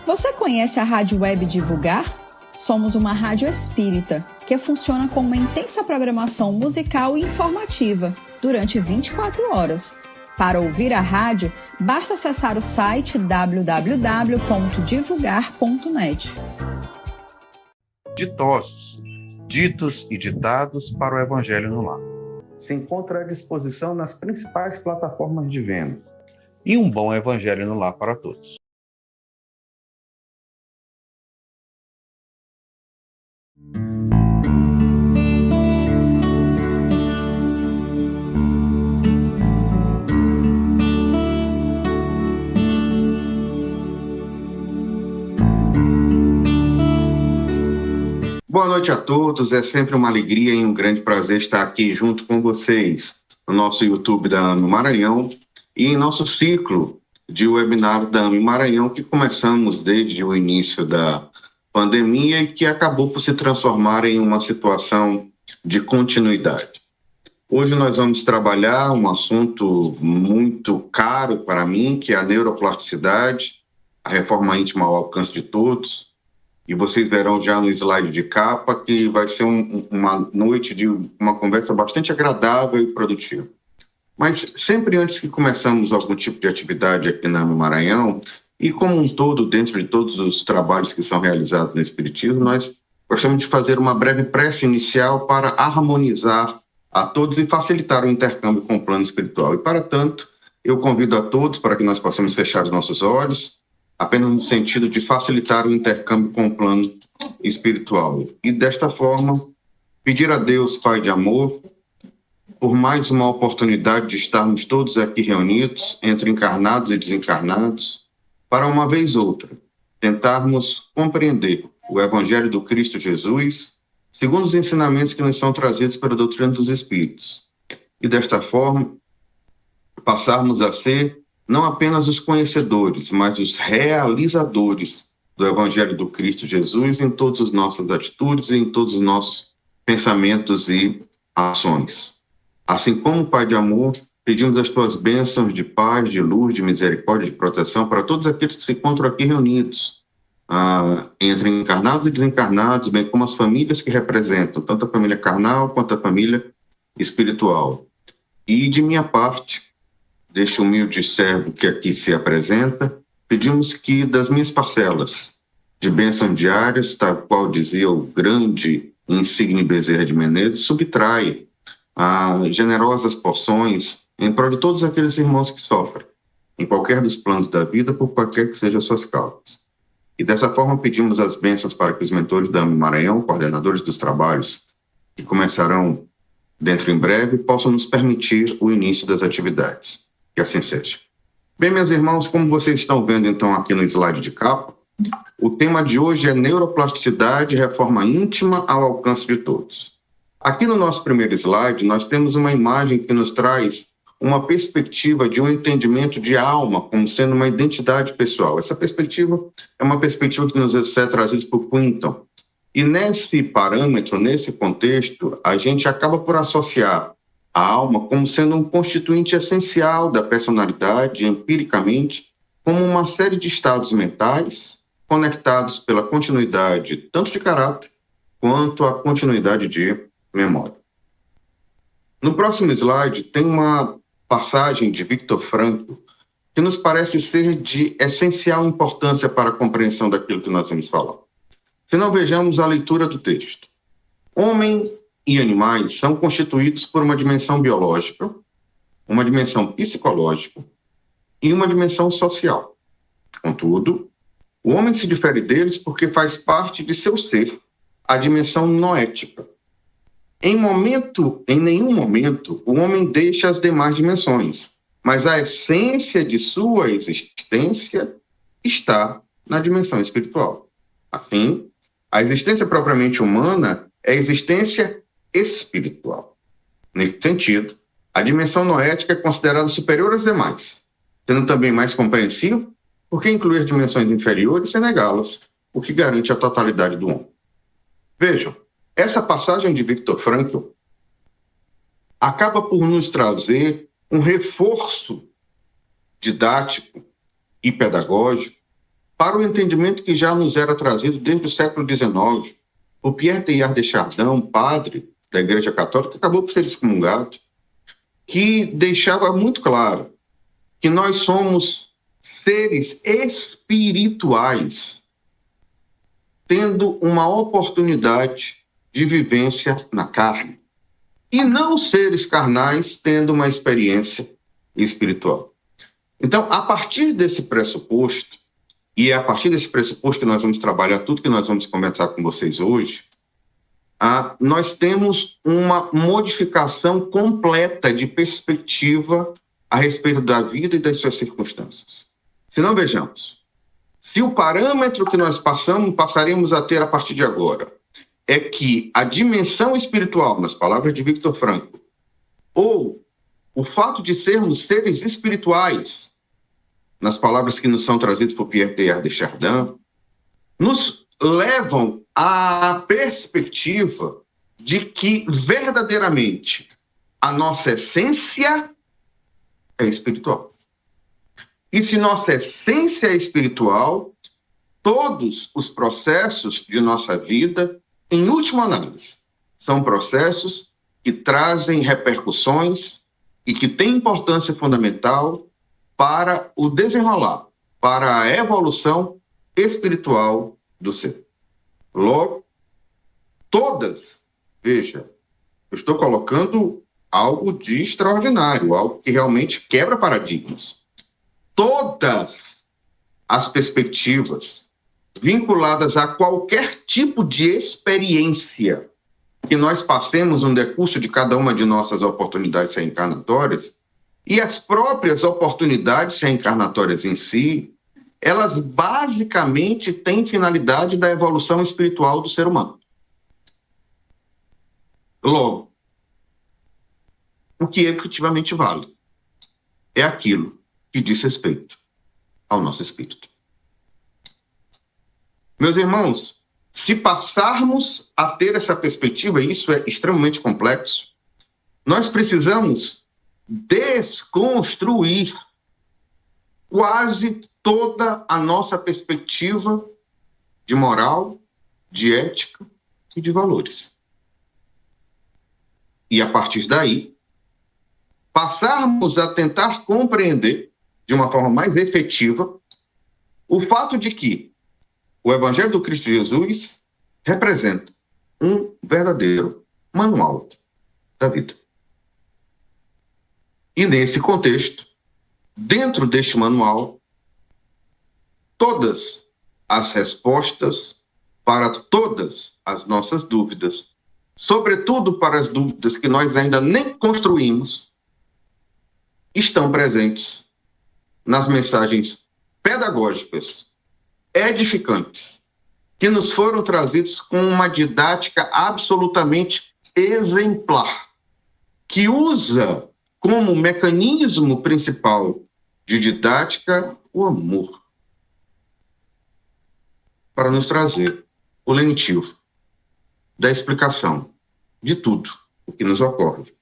Você conhece a Rádio Web Divulgar? Somos uma rádio espírita que funciona com uma intensa programação musical e informativa durante 24 horas. Para ouvir a rádio, basta acessar o site www.divulgar.net. Ditosos, ditos e ditados para o Evangelho no Lar. Se encontra à disposição nas principais plataformas de venda. E um bom Evangelho no Lar para todos. Boa noite a todos, é sempre uma alegria e um grande prazer estar aqui junto com vocês no nosso YouTube da AME Maranhão e em nosso ciclo de webinar da AME Maranhão que começamos desde o início da pandemia e que acabou por se transformar em uma situação de continuidade. Hoje nós vamos trabalhar um assunto muito caro para mim, que é a neuroplasticidade, a reforma íntima ao alcance de todos. E vocês verão já no slide de capa que vai ser uma noite de uma conversa bastante agradável e produtiva. Mas sempre antes que começamos algum tipo de atividade aqui na Maranhão, e como um todo, dentro de todos os trabalhos que são realizados no Espiritismo, nós gostamos de fazer uma breve prece inicial para harmonizar a todos e facilitar o intercâmbio com o plano espiritual. E, para tanto, eu convido a todos para que nós possamos fechar os nossos olhos, apenas no sentido de facilitar o intercâmbio com o plano espiritual. E, desta forma, pedir a Deus, Pai de amor, por mais uma oportunidade de estarmos todos aqui reunidos, entre encarnados e desencarnados, para uma vez ou outra, tentarmos compreender o Evangelho do Cristo Jesus, segundo os ensinamentos que nos são trazidos pela doutrina dos Espíritos. E, desta forma, passarmos a ser não apenas os conhecedores, mas os realizadores do Evangelho do Cristo Jesus em todas as nossas atitudes e em todos os nossos pensamentos e ações. Assim como, Pai de amor, pedimos as tuas bênçãos de paz, de luz, de misericórdia, de proteção para todos aqueles que se encontram aqui reunidos, entre encarnados e desencarnados, bem como as famílias que representam, tanto a família carnal quanto a família espiritual. E, de minha parte, deste humilde servo que aqui se apresenta, pedimos que das minhas parcelas de bênção diárias, tal qual dizia o grande insigne Bezerra de Menezes, subtrai generosas porções em prol de todos aqueles irmãos que sofrem, em qualquer dos planos da vida, por qualquer que sejam as suas causas. E dessa forma pedimos as bênçãos para que os mentores da AME Maranhão, coordenadores dos trabalhos, que começarão dentro em breve, possam nos permitir o início das atividades. Que assim seja. Bem, meus irmãos, como vocês estão vendo então aqui no slide de capa, o tema de hoje é neuroplasticidade e reforma íntima ao alcance de todos. Aqui no nosso primeiro slide, nós temos uma imagem que nos traz uma perspectiva de um entendimento de alma como sendo uma identidade pessoal. Essa perspectiva é uma perspectiva que nos é trazida por Quinton. E nesse parâmetro, nesse contexto, a gente acaba por associar a alma como sendo um constituinte essencial da personalidade, empiricamente, como uma série de estados mentais conectados pela continuidade tanto de caráter quanto a continuidade de memória. No próximo slide tem uma passagem de Viktor Frankl que nos parece ser de essencial importância para a compreensão daquilo que nós vamos falar. Se não, vejamos a leitura do texto. Homem e animais são constituídos por uma dimensão biológica, uma dimensão psicológica e uma dimensão social. Contudo, o homem se difere deles porque faz parte de seu ser a dimensão noética. Em nenhum momento, o homem deixa as demais dimensões, mas a essência de sua existência está na dimensão espiritual. Assim, a existência propriamente humana é a existência espiritual. Nesse sentido, a dimensão noética é considerada superior às demais, sendo também mais compreensiva, porque incluir as dimensões inferiores sem negá-las, o que garante a totalidade do homem. Vejam, essa passagem de Viktor Frankl acaba por nos trazer um reforço didático e pedagógico para o entendimento que já nos era trazido desde o século XIX, o Pierre Teilhard de Chardin, padre da Igreja Católica, acabou por ser excomungado, que deixava muito claro que nós somos seres espirituais, tendo uma oportunidade de vivência na carne, e não seres carnais tendo uma experiência espiritual. Então, a partir desse pressuposto, e é a partir desse pressuposto que nós vamos trabalhar tudo que nós vamos conversar com vocês hoje, nós temos uma modificação completa de perspectiva a respeito da vida e das suas circunstâncias. Se não, vejamos, se o parâmetro que nós passaremos a ter a partir de agora é que a dimensão espiritual, nas palavras de Viktor Frankl, ou o fato de sermos seres espirituais, nas palavras que nos são trazidas por Pierre Teilhard de Chardin, nos levam à perspectiva de que verdadeiramente a nossa essência é espiritual. E se nossa essência é espiritual, todos os processos de nossa vida, em última análise, são processos que trazem repercussões e que têm importância fundamental para o desenrolar, para a evolução espiritual do ser. Logo, todas, veja, eu estou colocando algo de extraordinário, algo que realmente quebra paradigmas. Todas as perspectivas vinculadas a qualquer tipo de experiência que nós passemos no decurso de cada uma de nossas oportunidades reencarnatórias, e as próprias oportunidades reencarnatórias em si, elas basicamente têm finalidade da evolução espiritual do ser humano. Logo, o que efetivamente vale é aquilo que diz respeito ao nosso espírito. Meus irmãos, se passarmos a ter essa perspectiva, e isso é extremamente complexo, nós precisamos desconstruir quase toda a nossa perspectiva de moral, de ética e de valores. E a partir daí, passarmos a tentar compreender de uma forma mais efetiva o fato de que o Evangelho do Cristo Jesus representa um verdadeiro manual da vida. E nesse contexto, dentro deste manual, todas as respostas para todas as nossas dúvidas, sobretudo para as dúvidas que nós ainda nem construímos, estão presentes nas mensagens pedagógicas, edificantes, que nos foram trazidos com uma didática absolutamente exemplar, que usa como mecanismo principal de didática o amor, para nos trazer o lenitivo da explicação de tudo o que nos ocorre,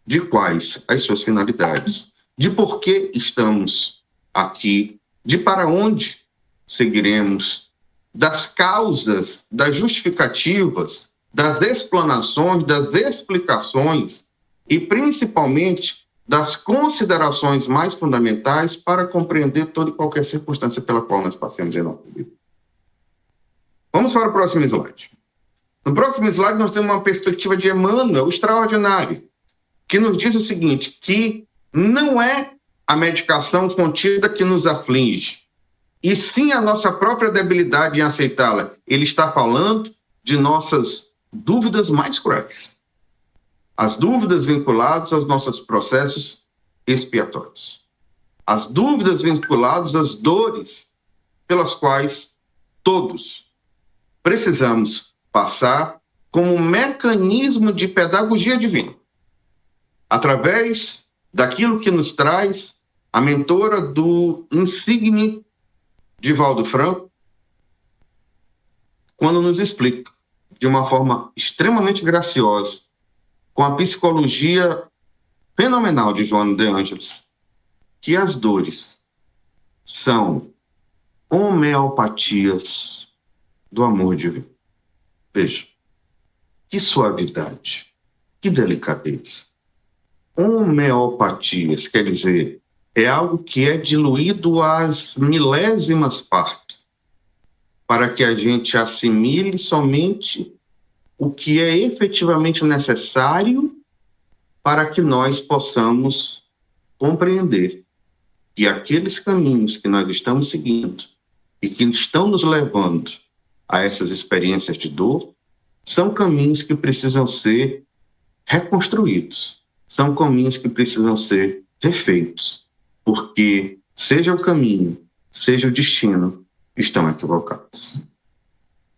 de quais as suas finalidades, de por que estamos aqui, de para onde seguiremos, das causas, das justificativas, das explanações, das explicações e, principalmente, das considerações mais fundamentais para compreender toda e qualquer circunstância pela qual nós passemos em nossa vida. Vamos para o próximo slide. No próximo slide, nós temos uma perspectiva de Emmanuel extraordinária, que nos diz o seguinte, que não é a medicação contida que nos aflige, e sim a nossa própria debilidade em aceitá-la. Ele está falando de nossas dúvidas mais cruéis. As dúvidas vinculadas aos nossos processos expiatórios. As dúvidas vinculadas às dores pelas quais todos precisamos passar como mecanismo de pedagogia divina, através daquilo que nos traz a mentora do insigne Divaldo Franco, quando nos explica, de uma forma extremamente graciosa, com a psicologia fenomenal de Joana de Ângeles, que as dores são homeopatias do amor divino. Veja, que suavidade, que delicadeza. Homeopatias, quer dizer, é algo que é diluído às milésimas partes, para que a gente assimile somente o que é efetivamente necessário para que nós possamos compreender que aqueles caminhos que nós estamos seguindo e que estão nos levando a essas experiências de dor são caminhos que precisam ser reconstruídos, são caminhos que precisam ser refeitos, porque seja o caminho, seja o destino, estão equivocados.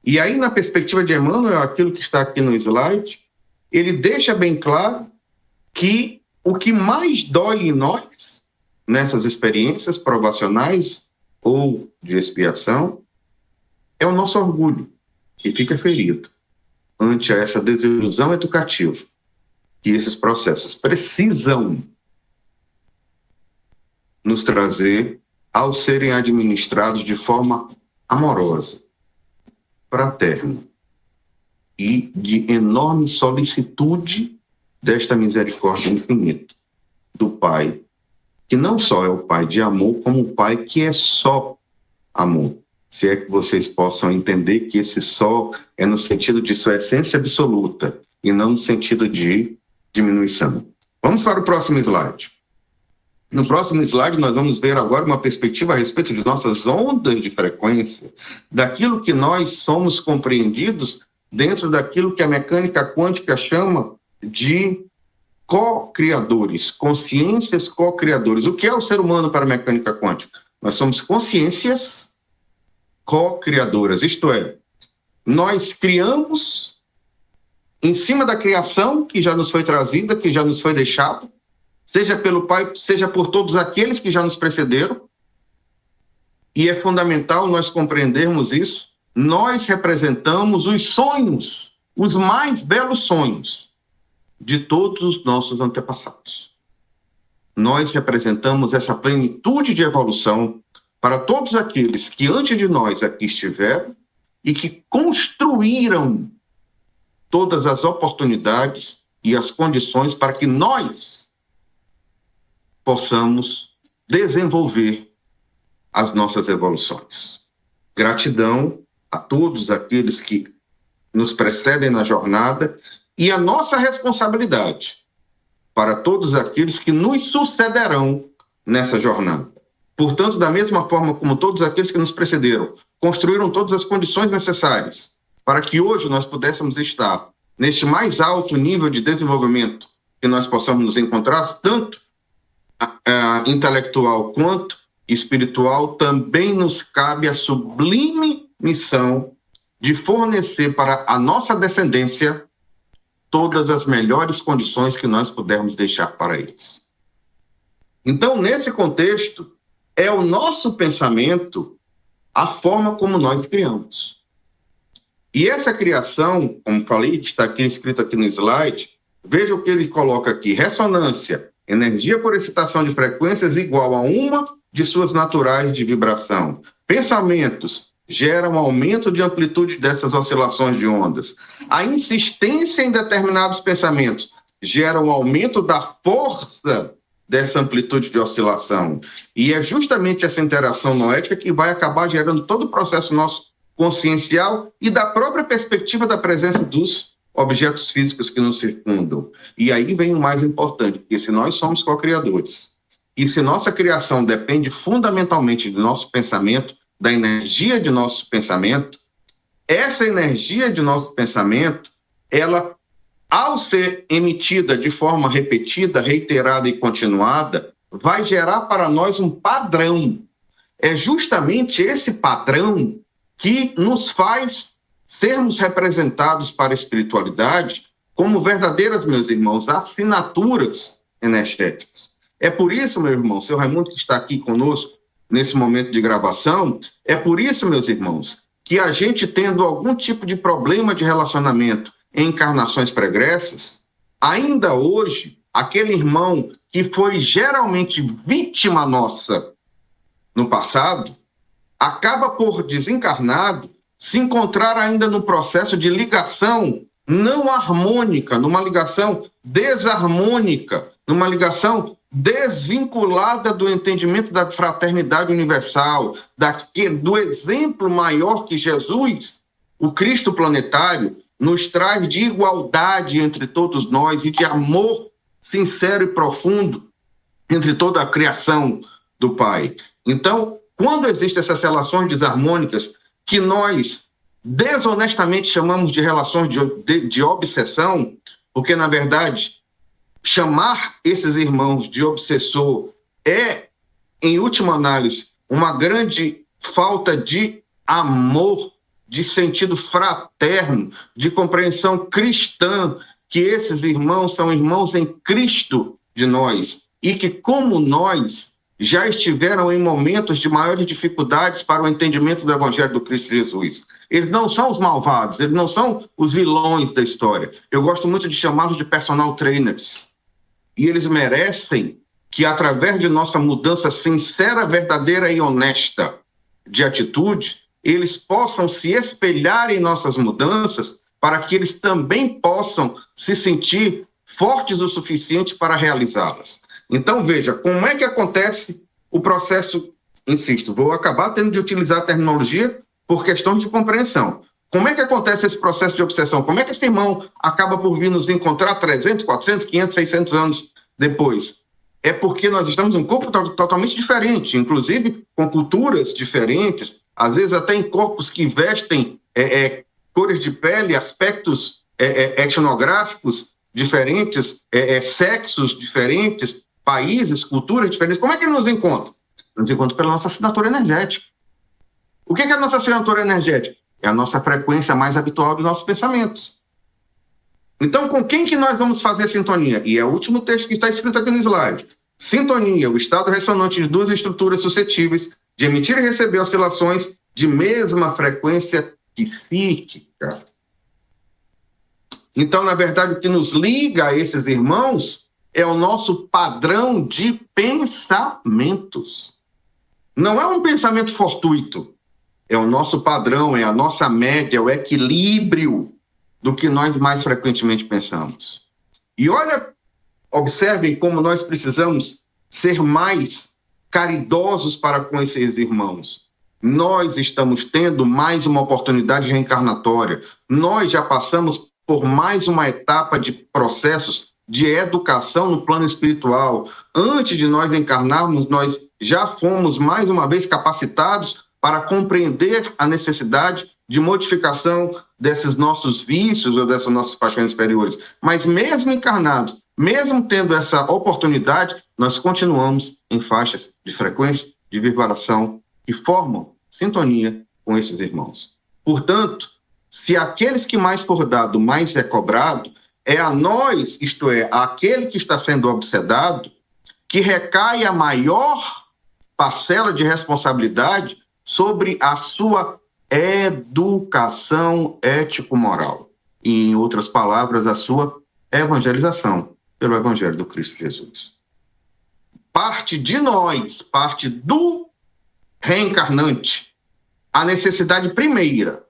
E aí, na perspectiva de Emmanuel, aquilo que está aqui no slide, ele deixa bem claro que o que mais dói em nós, nessas experiências provacionais ou de expiação, é o nosso orgulho, que fica ferido ante essa desilusão educativa que esses processos precisam nos trazer ao serem administrados de forma amorosa, fraterna e de enorme solicitude desta misericórdia infinita do Pai, que não só é o Pai de amor, como o Pai que é só amor. Se é que vocês possam entender que esse só é no sentido de sua essência absoluta e não no sentido de diminuição. Vamos para o próximo slide. No próximo slide, nós vamos ver agora uma perspectiva a respeito de nossas ondas de frequência, daquilo que nós somos compreendidos dentro daquilo que a mecânica quântica chama de co-criadores, consciências co-criadores. O que é o ser humano para a mecânica quântica? Nós somos consciências co-criadoras, isto é, nós criamos em cima da criação que já nos foi trazida, que já nos foi deixada, seja pelo Pai, seja por todos aqueles que já nos precederam, e é fundamental nós compreendermos isso. Nós representamos os sonhos, os mais belos sonhos de todos os nossos antepassados. Nós representamos essa plenitude de evolução para todos aqueles que antes de nós aqui estiveram e que construíram todas as oportunidades e as condições para que nós possamos desenvolver as nossas evoluções. Gratidão a todos aqueles que nos precedem na jornada e a nossa responsabilidade para todos aqueles que nos sucederão nessa jornada. Portanto, da mesma forma como todos aqueles que nos precederam construíram todas as condições necessárias para que hoje nós pudéssemos estar neste mais alto nível de desenvolvimento que nós possamos nos encontrar, tanto intelectual quanto espiritual, também nos cabe a sublime missão de fornecer para a nossa descendência todas as melhores condições que nós pudermos deixar para eles. Então, nesse contexto, é o nosso pensamento a forma como nós criamos. E essa criação, como falei, está aqui escrito aqui no slide, veja o que ele coloca aqui: ressonância, energia por excitação de frequências igual a uma de suas naturais de vibração. Pensamentos geram um aumento de amplitude dessas oscilações de ondas. A insistência em determinados pensamentos gera um aumento da força dessa amplitude de oscilação. E é justamente essa interação noética que vai acabar gerando todo o processo nosso consciencial e da própria perspectiva da presença dos objetos físicos que nos circundam. E aí vem o mais importante, porque se nós somos co-criadores, e se nossa criação depende fundamentalmente do nosso pensamento, da energia de nosso pensamento, essa energia de nosso pensamento, ela, ao ser emitida de forma repetida, reiterada e continuada, vai gerar para nós um padrão. É justamente esse padrão que nos faz sermos representados para a espiritualidade como verdadeiras, meus irmãos, assinaturas energéticas. É por isso, meu irmão, seu Raimundo, que está aqui conosco nesse momento de gravação, é por isso, meus irmãos, que a gente, tendo algum tipo de problema de relacionamento em encarnações pregressas, ainda hoje, aquele irmão que foi geralmente vítima nossa no passado, acaba por, desencarnado, se encontrar ainda no processo de ligação não harmônica, numa ligação desarmônica, numa ligação desvinculada do entendimento da fraternidade universal, do exemplo maior que Jesus, o Cristo planetário, nos traz de igualdade entre todos nós e de amor sincero e profundo entre toda a criação do Pai. Então, quando existem essas relações desarmônicas, que nós desonestamente chamamos de relações de obsessão, porque, na verdade, chamar esses irmãos de obsessor é, em última análise, uma grande falta de amor, de sentido fraterno, de compreensão cristã, que esses irmãos são irmãos em Cristo de nós, e que, como nós, já estiveram em momentos de maiores dificuldades para o entendimento do Evangelho do Cristo Jesus. Eles não são os malvados, eles não são os vilões da história. Eu gosto muito de chamá-los de personal trainers. E eles merecem que, através de nossa mudança sincera, verdadeira e honesta de atitude, eles possam se espelhar em nossas mudanças para que eles também possam se sentir fortes o suficiente para realizá-las. Então, veja, como é que acontece o processo, insisto, vou acabar tendo de utilizar a terminologia por questões de compreensão. Como é que acontece esse processo de obsessão? Como é que esse irmão acaba por vir nos encontrar 300, 400, 500, 600 anos depois? É porque nós estamos em um corpo totalmente diferente, inclusive com culturas diferentes, às vezes até em corpos que vestem cores de pele, aspectos etnográficos diferentes, sexos diferentes, países, culturas diferentes. Como é que ele nos encontra? Nos encontra pela nossa assinatura energética. O que é a nossa assinatura energética? É a nossa frequência mais habitual dos nossos pensamentos. Então, com quem que nós vamos fazer sintonia? E é o último texto que está escrito aqui no slide. Sintonia, o estado ressonante de duas estruturas suscetíveis de emitir e receber oscilações de mesma frequência psíquica. Então, na verdade, o que nos liga a esses irmãos é o nosso padrão de pensamentos. Não é um pensamento fortuito. É o nosso padrão, é a nossa média, é o equilíbrio do que nós mais frequentemente pensamos. E olha, observem como nós precisamos ser mais caridosos para com esses irmãos. Nós estamos tendo mais uma oportunidade reencarnatória. Nós já passamos por mais uma etapa de processos de educação no plano espiritual. Antes de nós encarnarmos, nós já fomos mais uma vez capacitados para compreender a necessidade de modificação desses nossos vícios ou dessas nossas paixões superiores. Mas mesmo encarnados, mesmo tendo essa oportunidade, nós continuamos em faixas de frequência, de vibração, que formam sintonia com esses irmãos. Portanto, se aqueles que mais for dado, mais é cobrado, é a nós, isto é, aquele que está sendo obsedado, que recai a maior parcela de responsabilidade sobre a sua educação ético-moral. E, em outras palavras, a sua evangelização pelo Evangelho do Cristo Jesus. Parte de nós, parte do reencarnante, a necessidade primeira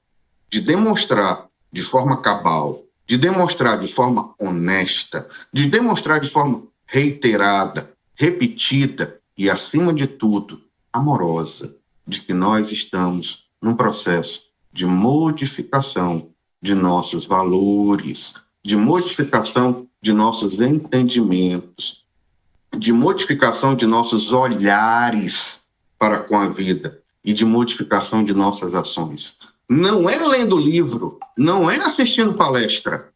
de demonstrar de forma cabal, de demonstrar de forma honesta, de demonstrar de forma reiterada, repetida e, acima de tudo, amorosa, de que nós estamos num processo de modificação de nossos valores, de modificação de nossos entendimentos, de modificação de nossos olhares para com a vida e de modificação de nossas ações. Não é lendo livro, não é assistindo palestra,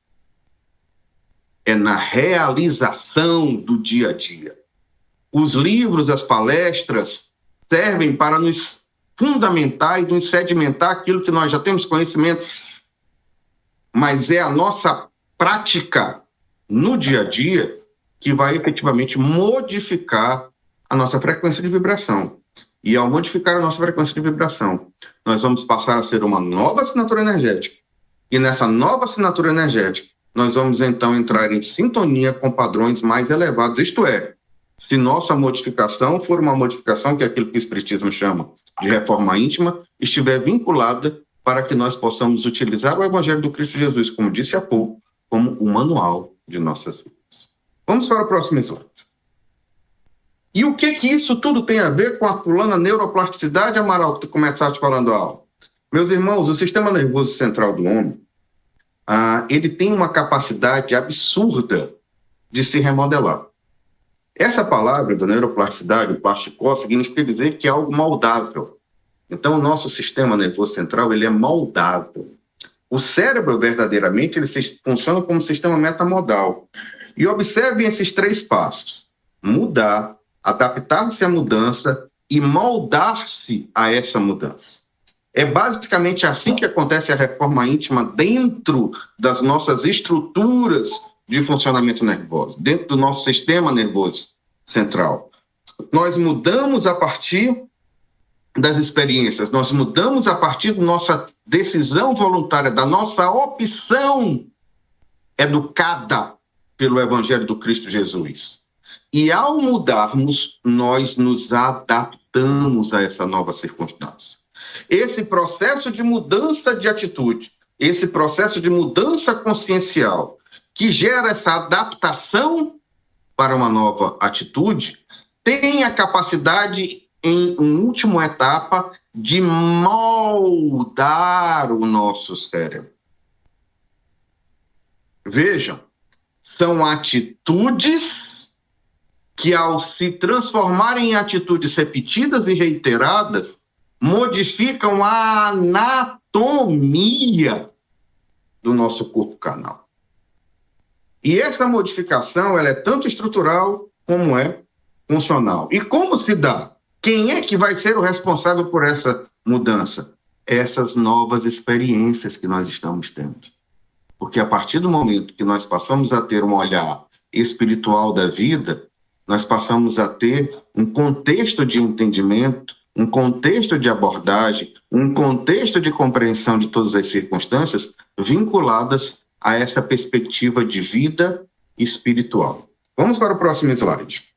é na realização do dia a dia. Os livros, as palestras servem para nos fundamentar e nos sedimentar aquilo que nós já temos conhecimento, mas é a nossa prática no dia a dia que vai efetivamente modificar a nossa frequência de vibração. E ao modificar a nossa frequência de vibração, nós vamos passar a ser uma nova assinatura energética. E nessa nova assinatura energética, nós vamos então entrar em sintonia com padrões mais elevados. Isto é, se nossa modificação for uma modificação que é aquilo que o Espiritismo chama de reforma íntima estiver vinculada para que nós possamos utilizar o Evangelho do Cristo Jesus, como disse há pouco, como o manual de nossas vidas. Vamos para o próximo slide. E o que isso tudo tem a ver com a fulana neuroplasticidade, Amaral, que tu começaste falando a aula? Meus irmãos, o sistema nervoso central do homem, ele tem uma capacidade absurda de se remodelar. Essa palavra da neuroplasticidade, o plasticó, significa dizer que é algo moldável. Então, o nosso sistema nervoso central, ele é moldável. O cérebro, verdadeiramente, ele funciona como sistema metamodal. E observem esses 3 passos. Mudar, adaptar-se à mudança e moldar-se a essa mudança. É basicamente assim que acontece a reforma íntima dentro das nossas estruturas de funcionamento nervoso, dentro do nosso sistema nervoso central. Nós mudamos a partir das experiências, nós mudamos a partir da nossa decisão voluntária, da nossa opção educada pelo Evangelho do Cristo Jesus. E ao mudarmos, nós nos adaptamos a essa nova circunstância. Esse processo de mudança de atitude, esse processo de mudança consciencial, que gera essa adaptação para uma nova atitude, tem a capacidade, em uma última etapa, de moldar o nosso cérebro. Vejam, são atitudes que, ao se transformarem em atitudes repetidas e reiteradas, modificam a anatomia do nosso corpo carnal. E essa modificação, ela é tanto estrutural como é funcional. E como se dá? Quem é que vai ser o responsável por essa mudança? Essas novas experiências que nós estamos tendo. Porque a partir do momento que nós passamos a ter um olhar espiritual da vida, nós passamos a ter um contexto de entendimento, um contexto de abordagem, um contexto de compreensão de todas as circunstâncias vinculadas a essa perspectiva de vida espiritual. Vamos para o próximo slide.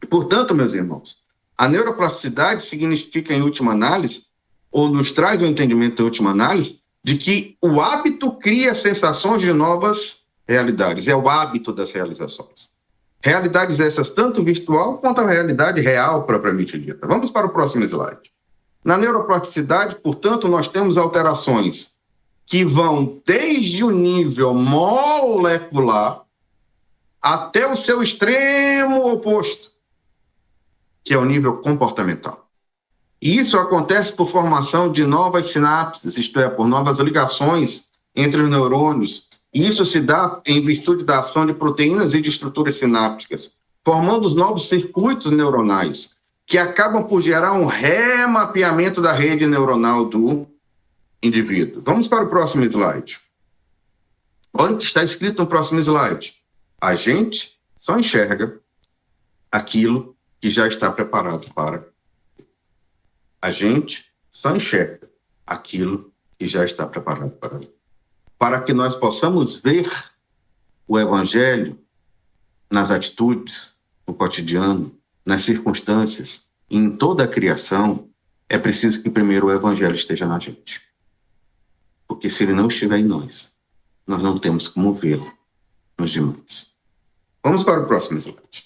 Portanto, meus irmãos, a neuroplasticidade significa, em última análise, ou nos traz o entendimento, em última análise, de que o hábito cria sensações de novas realidades. É o hábito das realizações. Realidades essas, tanto virtual quanto a realidade real, propriamente dita. Vamos para o próximo slide. Na neuroplasticidade, portanto, nós temos alterações que vão desde o nível molecular até o seu extremo oposto, que é o nível comportamental. E isso acontece por formação de novas sinapses, isto é, por novas ligações entre os neurônios. E isso se dá em virtude da ação de proteínas e de estruturas sinápticas, formando os novos circuitos neuronais, que acabam por gerar um remapeamento da rede neuronal do indivíduo. Vamos para o próximo slide. Olha o que está escrito no próximo slide. A gente só enxerga aquilo que já está preparado para. A gente só enxerga aquilo que já está preparado para que nós possamos ver o Evangelho nas atitudes, no cotidiano, nas circunstâncias, em toda a criação, é preciso que primeiro o Evangelho esteja na gente. Porque se ele não estiver em nós não temos como vê-lo nos demais. Vamos para o próximo slide.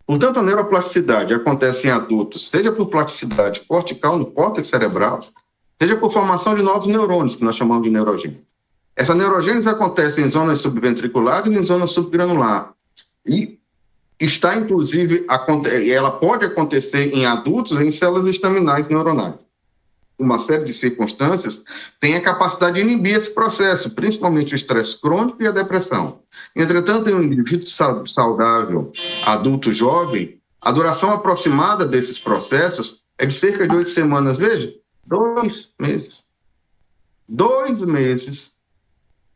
Portanto, a neuroplasticidade acontece em adultos, seja por plasticidade cortical no córtex cerebral, seja por formação de novos neurônios, que nós chamamos de neurogênese. Essa neurogênese acontece em zonas subventriculares e em zonas subgranular. E está, inclusive, ela pode acontecer em adultos em células estaminais neuronais. Uma série de circunstâncias tem a capacidade de inibir esse processo, principalmente o estresse crônico e a depressão. Entretanto, em um indivíduo saudável, adulto jovem, a duração aproximada desses processos é de cerca de 8 semanas. Veja, 2 meses. 2 meses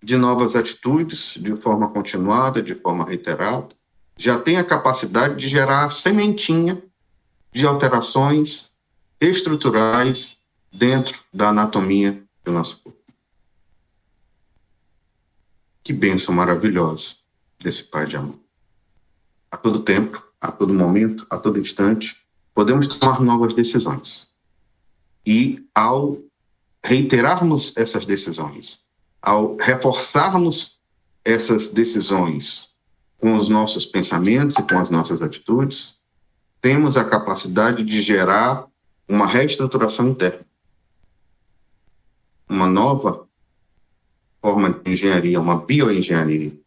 de novas atitudes, de forma continuada, de forma reiterada, já tem a capacidade de gerar a sementinha de alterações estruturais dentro da anatomia do nosso corpo. Que bênção maravilhosa desse Pai de amor. A todo tempo, a todo momento, a todo instante, podemos tomar novas decisões. E ao reiterarmos essas decisões, ao reforçarmos essas decisões com os nossos pensamentos e com as nossas atitudes, temos a capacidade de gerar uma reestruturação interna, uma nova forma de engenharia, uma bioengenharia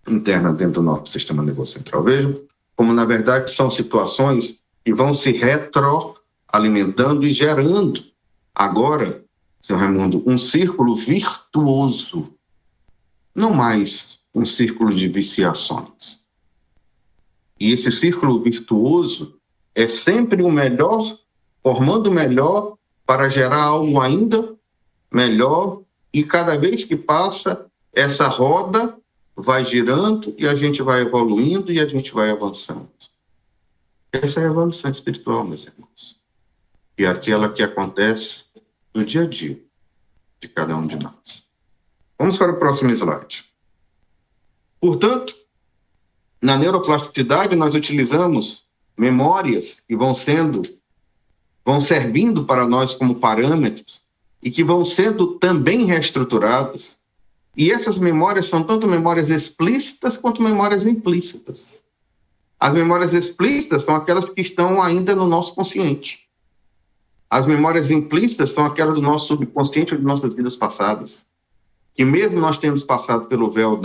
interna dentro do nosso sistema nervoso central. Vejam como, na verdade, são situações que vão se retroalimentando e gerando, agora, seu Raimundo, um círculo virtuoso, não mais um círculo de viciações. E esse círculo virtuoso é sempre o melhor, formando o melhor para gerar algo ainda melhor, e cada vez que passa, essa roda vai girando e a gente vai evoluindo e a gente vai avançando. Essa é a evolução espiritual, meus irmãos. E aquela que acontece no dia a dia de cada um de nós. Vamos para o próximo slide. Portanto, na neuroplasticidade, nós utilizamos memórias que vão servindo para nós como parâmetros e que vão sendo também reestruturadas. E essas memórias são tanto memórias explícitas quanto memórias implícitas. As memórias explícitas são aquelas que estão ainda no nosso consciente. As memórias implícitas são aquelas do nosso subconsciente ou de nossas vidas passadas. Que mesmo nós temos passado pelo véu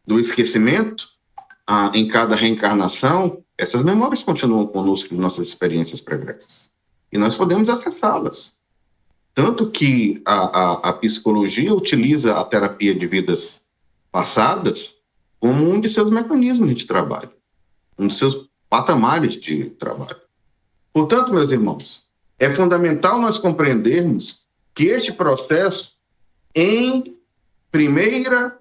do esquecimento, em cada reencarnação, essas memórias continuam conosco de nossas experiências pregressas. E nós podemos acessá-las. Tanto que a psicologia utiliza a terapia de vidas passadas como um de seus mecanismos de trabalho, um de seus patamares de trabalho. Portanto, meus irmãos, é fundamental nós compreendermos que este processo, em primeira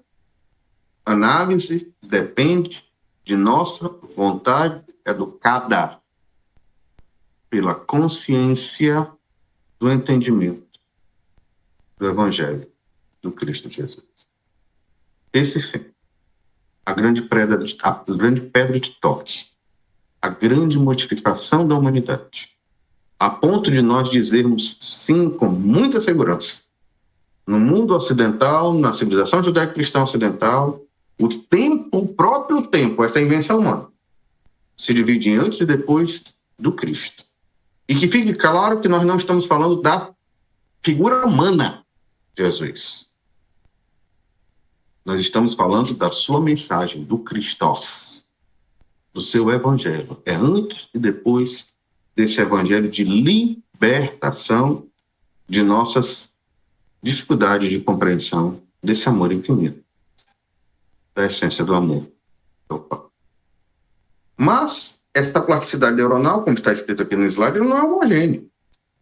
análise, depende de nossa vontade educada pela consciência do entendimento do Evangelho do Cristo Jesus. Esse sim, a grande pedra de toque, a grande modificação da humanidade, a ponto de nós dizermos sim com muita segurança. No mundo ocidental, na civilização judaico-cristã ocidental, o próprio tempo, essa invenção humana, se divide em antes e depois do Cristo. E que fique claro que nós não estamos falando da figura humana de Jesus. Nós estamos falando da sua mensagem, do Christos, do seu evangelho. É antes e depois desse evangelho de libertação de nossas dificuldades de compreensão desse amor infinito, da essência do amor. Mas essa plasticidade neuronal, como está escrito aqui no slide, não é homogênea.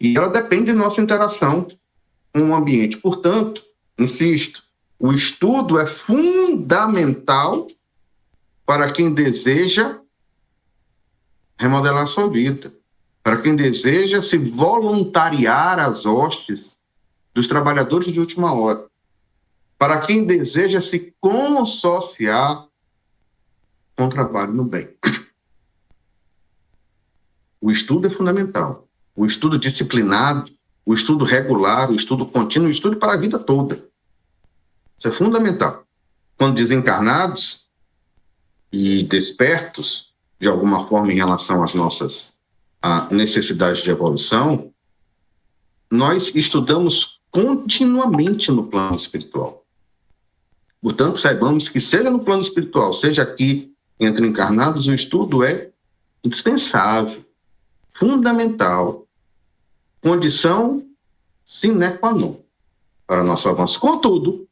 E ela depende de nossa interação com o ambiente. Portanto, insisto, o estudo é fundamental para quem deseja remodelar sua vida, para quem deseja se voluntariar às hostes dos trabalhadores de última hora, para quem deseja se consociar com o trabalho no bem. O estudo é fundamental. O estudo disciplinado, o estudo regular, o estudo contínuo, o estudo para a vida toda. Isso é fundamental. Quando desencarnados e despertos, de alguma forma, em relação às nossas necessidades de evolução, nós estudamos continuamente no plano espiritual. Portanto, saibamos que, seja no plano espiritual, seja aqui entre encarnados, o estudo é indispensável, fundamental, condição sine qua non para nosso avanço. Contudo,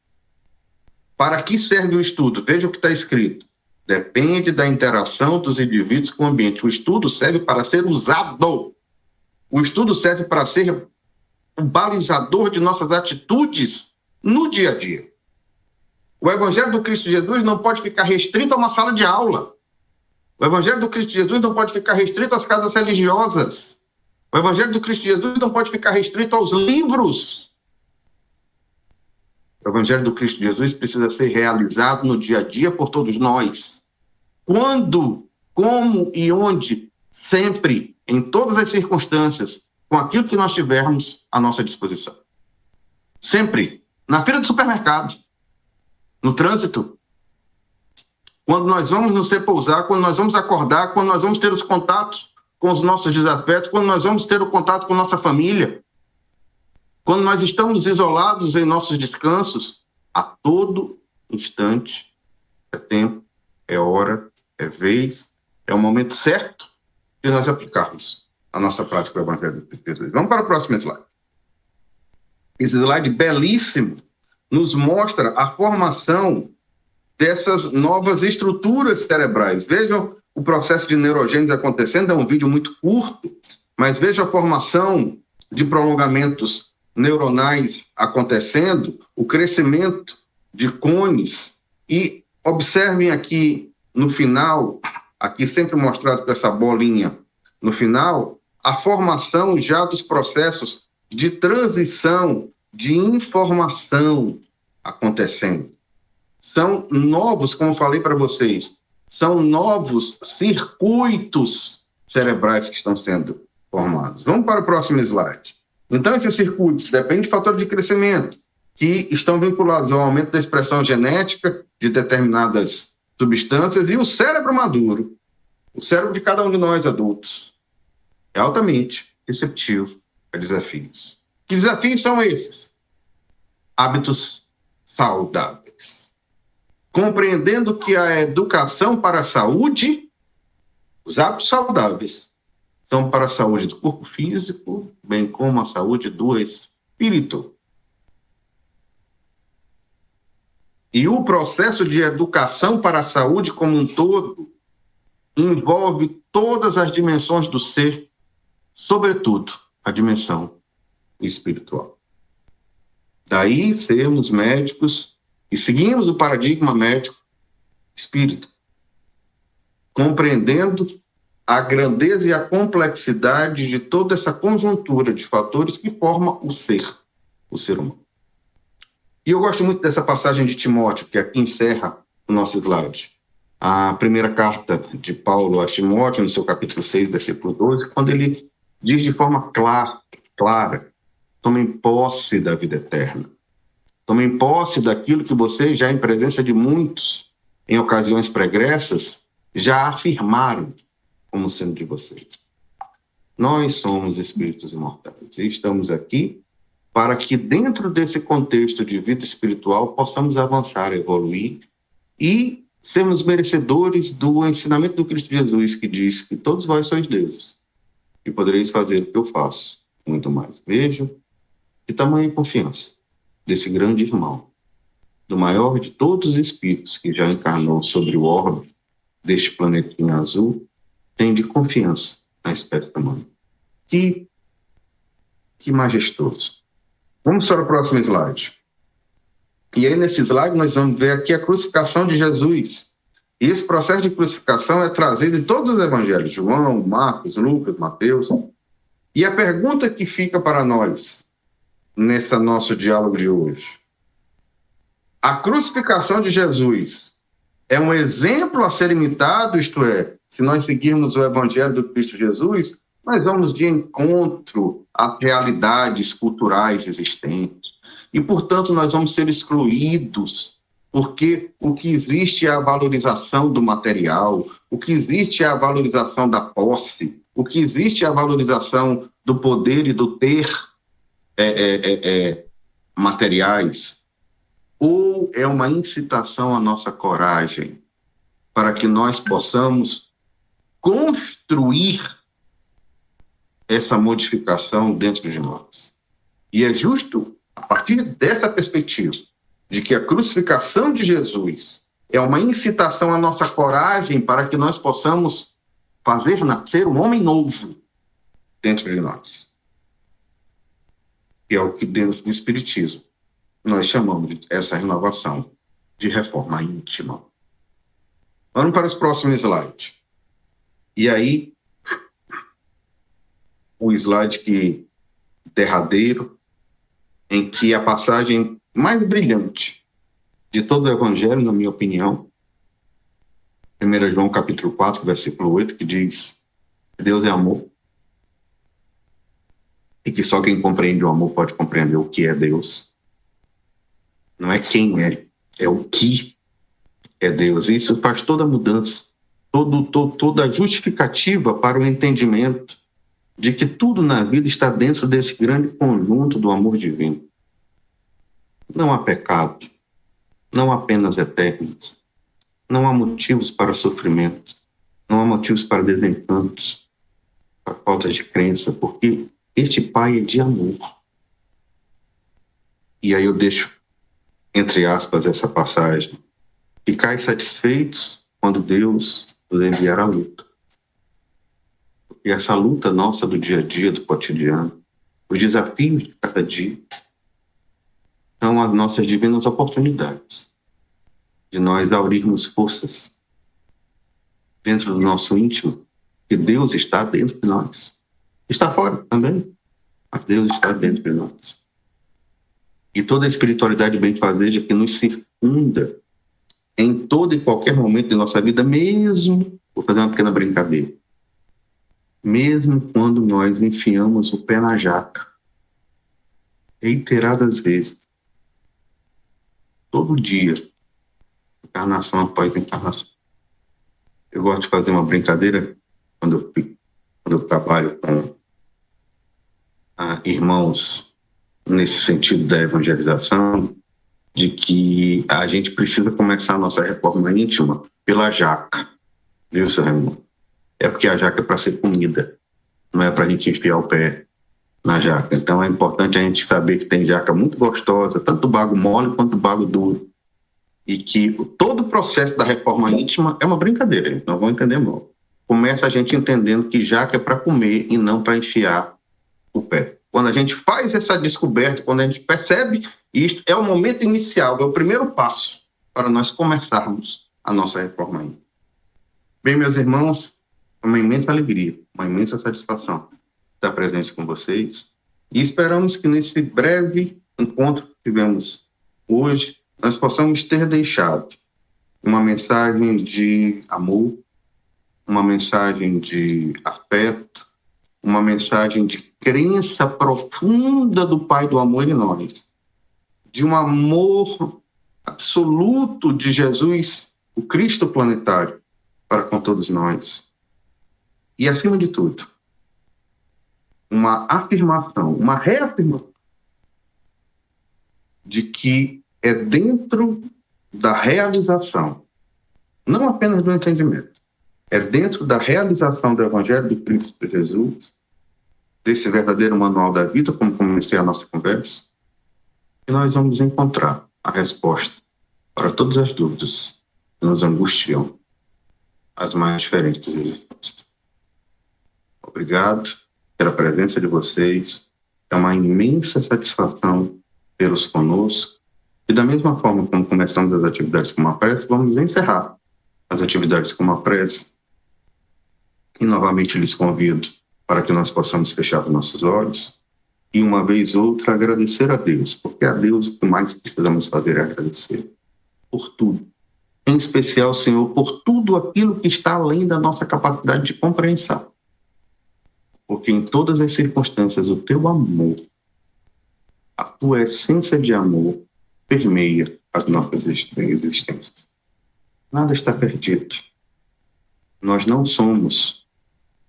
para que serve o estudo? Veja o que está escrito. Depende da interação dos indivíduos com o ambiente. O estudo serve para ser usado. O estudo serve para ser o balizador de nossas atitudes no dia a dia. O Evangelho do Cristo Jesus não pode ficar restrito a uma sala de aula. O Evangelho do Cristo Jesus não pode ficar restrito às casas religiosas. O Evangelho do Cristo Jesus não pode ficar restrito aos livros. O Evangelho do Cristo Jesus precisa ser realizado no dia a dia por todos nós. Quando, como e onde, sempre, em todas as circunstâncias, com aquilo que nós tivermos à nossa disposição. Sempre. Na fila do supermercado, no trânsito, quando nós vamos nos repousar, quando nós vamos acordar, quando nós vamos ter os contatos com os nossos desafetos, quando nós vamos ter o contato com nossa família, quando nós estamos isolados em nossos descansos, a todo instante é tempo, é hora, é vez, é o momento certo de nós aplicarmos a nossa prática do Evangelho de Jesus. Vamos para o próximo slide. Esse slide belíssimo nos mostra a formação dessas novas estruturas cerebrais. Vejam o processo de neurogênese acontecendo, é um vídeo muito curto, mas veja a formação de prolongamentos neuronais acontecendo, o crescimento de cones, e observem aqui no final, aqui sempre mostrado com essa bolinha no final, a formação já dos processos de transição de informação acontecendo. São novos, como falei para vocês, são novos circuitos cerebrais que estão sendo formados. Vamos para o próximo slide. Então, esses circuitos dependem de fatores de crescimento, que estão vinculados ao aumento da expressão genética de determinadas substâncias, e o cérebro maduro, o cérebro de cada um de nós adultos, é altamente receptivo a desafios. Que desafios são esses? Hábitos saudáveis. Compreendendo que a educação para a saúde, os hábitos saudáveis, são para a saúde do corpo físico, bem como a saúde do espírito. E o processo de educação para a saúde como um todo envolve todas as dimensões do ser, sobretudo a dimensão espiritual. Daí sermos médicos e seguimos o paradigma médico espírita, compreendendo a grandeza e a complexidade de toda essa conjuntura de fatores que forma o ser humano. E eu gosto muito dessa passagem de Timóteo, que aqui encerra o nosso slide. A primeira carta de Paulo a Timóteo, no seu capítulo 6, versículo 12, quando ele diz de forma clara, tomem posse da vida eterna. Tomem posse daquilo que vocês, já em presença de muitos, em ocasiões pregressas, já afirmaram como sendo de vocês. Nós somos espíritos imortais e estamos aqui para que, dentro desse contexto de vida espiritual, possamos avançar, evoluir e sermos merecedores do ensinamento do Cristo Jesus, que diz que todos vós sois deuses e podereis fazer o que eu faço, muito mais. Vejam que tamanha confiança desse grande irmão, do maior de todos os espíritos que já encarnou sobre o orbe deste planetinha azul, tem de confiança na espécie humana. Que majestoso. Vamos para o próximo slide. E aí, nesse slide, nós vamos ver aqui a crucificação de Jesus. E esse processo de crucificação é trazido em todos os evangelhos, João, Marcos, Lucas, Mateus. E a pergunta que fica para nós, nesse nosso diálogo de hoje: a crucificação de Jesus é um exemplo a ser imitado, isto é, se nós seguirmos o evangelho do Cristo Jesus, nós vamos de encontro às realidades culturais existentes. E, portanto, nós vamos ser excluídos, porque o que existe é a valorização do material, o que existe é a valorização da posse, o que existe é a valorização do poder e do ter materiais. Ou é uma incitação à nossa coragem para que nós possamos construir essa modificação dentro de nós. E é justo a partir dessa perspectiva de que a crucificação de Jesus é uma incitação à nossa coragem para que nós possamos fazer nascer um homem novo dentro de nós. Que é o que dentro do Espiritismo nós chamamos de essa renovação de reforma íntima. Vamos para os próximos slides. E aí, o slide derradeiro, em que a passagem mais brilhante de todo o Evangelho, na minha opinião, 1 João capítulo 4, versículo 8, que diz: Deus é amor. e que só quem compreende o amor pode compreender o que é Deus. Não é quem é o que é Deus. Isso faz toda a mudança, toda a justificativa para o entendimento de que tudo na vida está dentro desse grande conjunto do amor divino. Não há pecado, não há penas eternas, não há motivos para sofrimento, não há motivos para desencantos, para falta de crença, porque este Pai é de amor. E aí eu deixo, entre aspas, essa passagem. Ficai satisfeitos quando Deus os enviar a luta. E essa luta nossa do dia a dia, do cotidiano, os desafios de cada dia, são as nossas divinas oportunidades de nós aurirmos forças dentro do nosso íntimo, que Deus está dentro de nós. Está fora também, mas Deus está dentro de nós. E toda a espiritualidade benfazeja que nos circunda em todo e qualquer momento de nossa vida, mesmo, vou fazer uma pequena brincadeira, mesmo quando nós enfiamos o pé na jaca, reiteradas vezes, todo dia, encarnação após encarnação. Eu gosto de fazer uma brincadeira quando eu trabalho com irmãos nesse sentido da evangelização, de que a gente precisa começar a nossa reforma íntima pela jaca, viu, seu Raimundo? É porque a jaca é para ser comida, não é para a gente enfiar o pé na jaca. Então é importante a gente saber que tem jaca muito gostosa, tanto do bago mole quanto do bago duro, e que todo o processo da reforma íntima é uma brincadeira, gente, não vão entender mal. Começa a gente entendendo que jaca é para comer e não para enfiar o pé. Quando a gente faz essa descoberta, quando a gente percebe isto, é o momento inicial, é o primeiro passo para nós começarmos a nossa reforma íntima. Bem, meus irmãos, é uma imensa alegria, uma imensa satisfação estar presente com vocês, e esperamos que nesse breve encontro que tivemos hoje, nós possamos ter deixado uma mensagem de amor, uma mensagem de afeto, uma mensagem de crença profunda do Pai do amor em nós, de um amor absoluto de Jesus, o Cristo planetário, para com todos nós. E, acima de tudo, uma afirmação, uma reafirmação de que é dentro da realização, não apenas do entendimento, é dentro da realização do Evangelho do Cristo Jesus, desse verdadeiro manual da vida, como comecei a nossa conversa, que nós vamos encontrar a resposta para todas as dúvidas que nos angustiam, as mais diferentes respostas. Obrigado pela presença de vocês. É uma imensa satisfação tê-los conosco. E da mesma forma como começamos as atividades com uma prece, vamos encerrar as atividades com uma prece. E novamente lhes convido para que nós possamos fechar os nossos olhos e uma vez ou outra agradecer a Deus, porque a Deus o que mais precisamos fazer é agradecer por tudo. Em especial, Senhor, por tudo aquilo que está além da nossa capacidade de compreensão. Porque em todas as circunstâncias o teu amor, a tua essência de amor, permeia as nossas existências. Nada está perdido. Nós não somos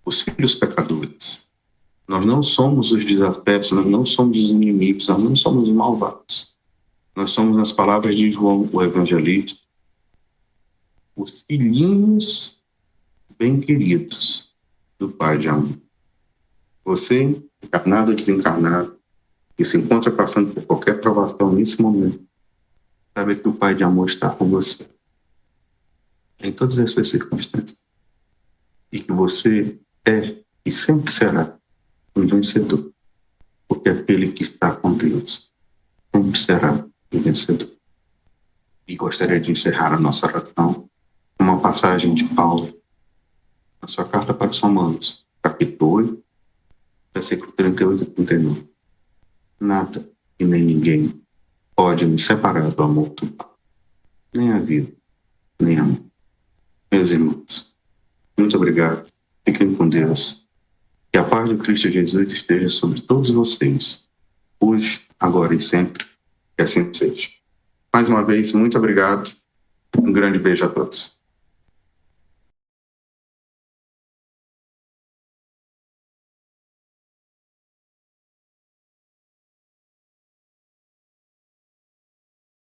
os filhos pecadores. Nós não somos os desafetos, nós não somos os inimigos, nós não somos os malvados. Nós somos, nas palavras de João, o evangelista, os filhinhos bem queridos do Pai de amor. Você, encarnado ou desencarnado, que se encontra passando por qualquer provação nesse momento, sabe que o Pai de amor está com você, em todas as suas circunstâncias. E que você é e sempre será um vencedor. Porque aquele que está com Deus sempre será um vencedor. E gostaria de encerrar a nossa oração com uma passagem de Paulo, na sua carta para os Romanos, capítulo 8, versículo 38 e 39. Nada e nem ninguém pode nos separar do amor do Pai. Nem a vida, nem a morte. Meus irmãos, muito obrigado. Fiquem com Deus. Que a paz de Cristo Jesus esteja sobre todos vocês, hoje, agora e sempre, que assim seja. Mais uma vez, muito obrigado. Um grande beijo a todos.